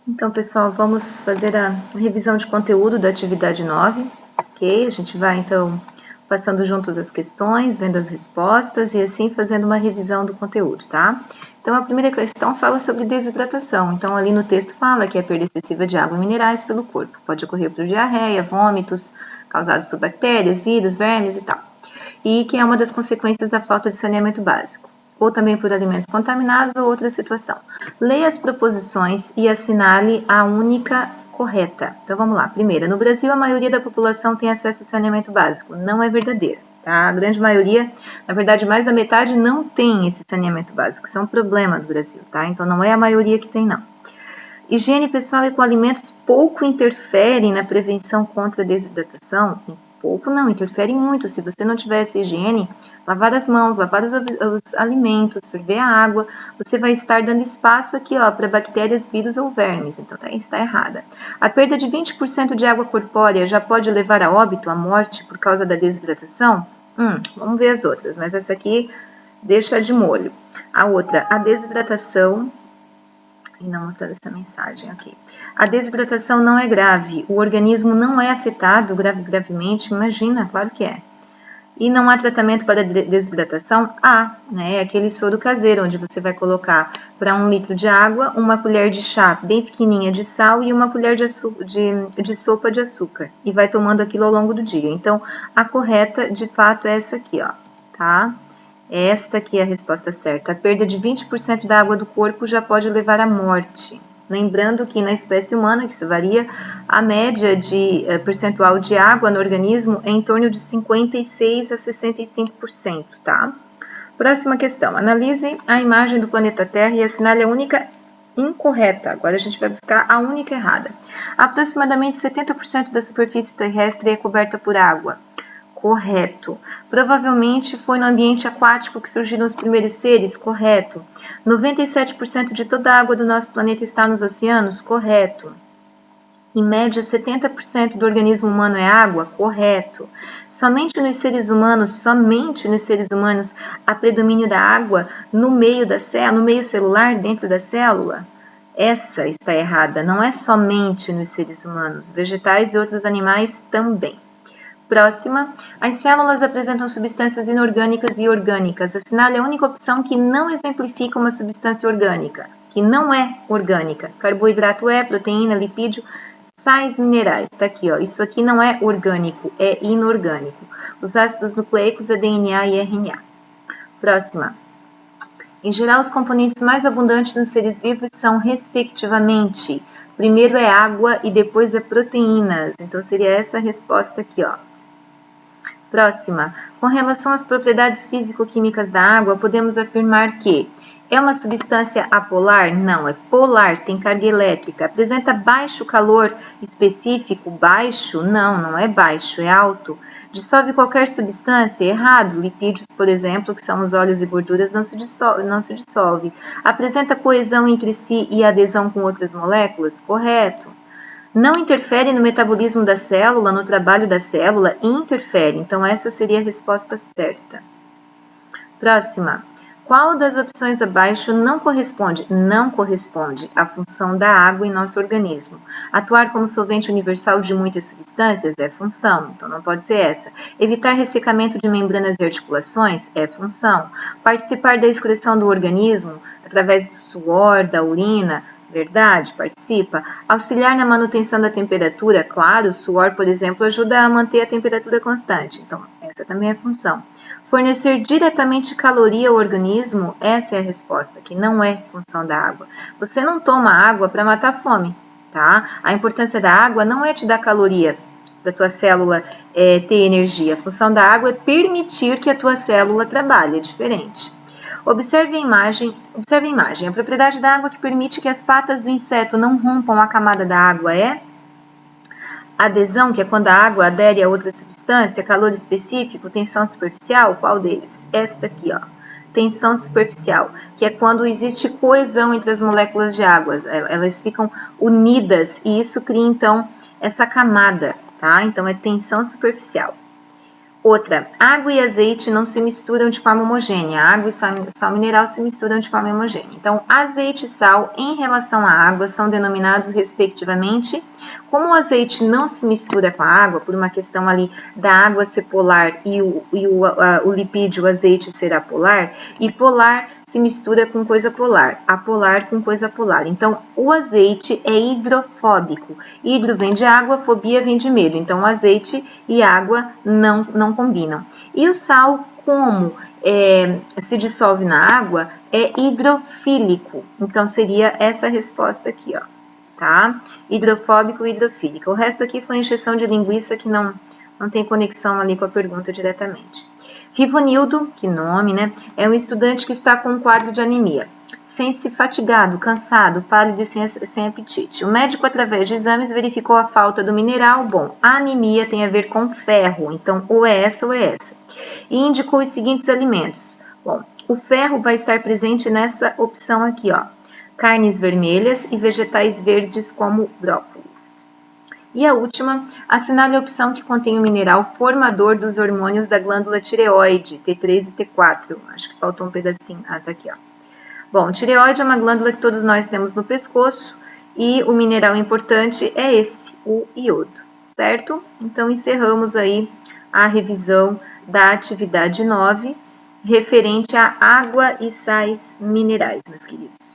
Então, pessoal, vamos fazer a revisão de conteúdo da atividade 9, ok? A gente vai, então, passando juntos as questões, vendo as respostas e assim fazendo uma revisão do conteúdo, tá? Então, a primeira questão fala sobre desidratação. Então, ali no texto fala que é a perda excessiva de água e minerais pelo corpo. Pode ocorrer por diarreia, vômitos, causados por bactérias, vírus, vermes e tal. E que é uma das consequências da falta de saneamento básico, ou também por alimentos contaminados ou outra situação. Leia as proposições e assinale a única correta. Então vamos lá. Primeira, no Brasil a maioria da população tem acesso ao saneamento básico. Não é verdadeira. Tá? A grande maioria, na verdade mais da metade, não tem esse saneamento básico. Isso é um problema do Brasil, tá? Então não é a maioria que tem, não. Higiene pessoal e com alimentos pouco interferem na prevenção contra a desidratação. Pouco não, interferem muito. Se você não tiver essa higiene, lavar as mãos, lavar os alimentos, ferver a água, você vai estar dando espaço aqui para bactérias, vírus ou vermes. Então está errada. A perda de 20% de água corpórea já pode levar a óbito, a morte por causa da desidratação? Vamos ver as outras, mas essa aqui deixa de molho. A outra, a desidratação e não mostrar essa mensagem, ok. A desidratação não é grave, o organismo não é afetado gravemente, imagina, claro que é. E não há tratamento para desidratação? Há, né? É aquele soro caseiro, onde você vai colocar para 1 litro de água, 1 colher de chá bem pequenininha de sal e 1 colher de sopa de açúcar. E vai tomando aquilo ao longo do dia. Então, a correta, de fato, é essa aqui, ó, tá? Esta aqui é a resposta certa. A perda de 20% da água do corpo já pode levar à morte. Lembrando que na espécie humana, que isso varia, a média de percentual de água no organismo é em torno de 56 a 65%, tá? Próxima questão. Analise a imagem do planeta Terra e assinale a única incorreta. Agora a gente vai buscar a única errada. Aproximadamente 70% da superfície terrestre é coberta por água. Correto. Provavelmente foi no ambiente aquático que surgiram os primeiros seres. Correto. 97% de toda a água do nosso planeta está nos oceanos. Correto. Em média, 70% do organismo humano é água. Correto. Somente nos seres humanos, há predomínio da água no meio da célula, no meio celular, dentro da célula. Essa está errada. Não é somente nos seres humanos, vegetais e outros animais também. Próxima, as células apresentam substâncias inorgânicas e orgânicas. Assinale a única opção que não exemplifica uma substância orgânica, que não é orgânica. Carboidrato é, proteína, lipídio, sais minerais. Está aqui, ó. Isso aqui não é orgânico, é inorgânico. Os ácidos nucleicos é DNA e RNA. Próxima. Em geral, os componentes mais abundantes nos seres vivos são, respectivamente, primeiro é água e depois é proteínas. Então, seria essa a resposta aqui, ó. Próxima. Com relação às propriedades físico-químicas da água, podemos afirmar que é uma substância apolar? Não, é polar, tem carga elétrica. Apresenta baixo calor específico? Baixo? Não, não é baixo, é alto. Dissolve qualquer substância? Errado. Lipídios, por exemplo, que são os óleos e gorduras, não se dissolve. Apresenta coesão entre si e adesão com outras moléculas? Correto. Não interfere no metabolismo da célula, no trabalho da célula? Interfere. Então, essa seria a resposta certa. Próxima. Qual das opções abaixo não corresponde? Não corresponde à função da água em nosso organismo. Atuar como solvente universal de muitas substâncias é função, então não pode ser essa. Evitar ressecamento de membranas e articulações é função. Participar da excreção do organismo através do suor, da urina, verdade, participa. Auxiliar na manutenção da temperatura, claro, o suor, por exemplo, ajuda a manter a temperatura constante. Então, essa também é função. Fornecer diretamente caloria ao organismo, essa é a resposta, que não é função da água. Você não toma água para matar fome, tá? A importância da água não é te dar caloria, para a tua célula ter energia. A função da água é permitir que a tua célula trabalhe, é diferente. Observe a imagem. A propriedade da água que permite que as patas do inseto não rompam a camada da água é adesão, que é quando a água adere a outra substância, calor específico, tensão superficial, qual deles? Esta aqui, ó. Tensão superficial, que é quando existe coesão entre as moléculas de água, elas ficam unidas e isso cria, então, essa camada, tá? Então, é tensão superficial. Outra, água e azeite não se misturam de forma homogênea. Água e sal mineral se misturam de forma homogênea. Então, azeite e sal em relação à água são denominados respectivamente. Como o azeite não se mistura com a água, por uma questão ali da água ser polar e o lipídio, o azeite, ser apolar, e polar se mistura com coisa polar, apolar com coisa polar. Então, o azeite é hidrofóbico. Hidro vem de água, fobia vem de medo. Então, o azeite e água não combinam. E o sal, como se dissolve na água, é hidrofílico. Então, seria essa resposta aqui, ó, tá? Hidrofóbico e hidrofílico. O resto aqui foi encheção de linguiça que não tem conexão ali com a pergunta diretamente. Rivonildo, que nome, né? É um estudante que está com um quadro de anemia. Sente-se fatigado, cansado, pálido e sem apetite. O médico, através de exames, verificou a falta do mineral. Bom, a anemia tem a ver com ferro, então ou é essa ou é essa. E indicou os seguintes alimentos. Bom, o ferro vai estar presente nessa opção aqui, ó. Carnes vermelhas e vegetais verdes como brócolis. E a última, assinale a opção que contém o mineral formador dos hormônios da glândula tireoide, T3 e T4. Acho que faltou um pedacinho. Ah, tá aqui, ó. Bom, tireoide é uma glândula que todos nós temos no pescoço e o mineral importante é esse, o iodo, certo? Então, encerramos aí a revisão da atividade 9, referente à água e sais minerais, meus queridos.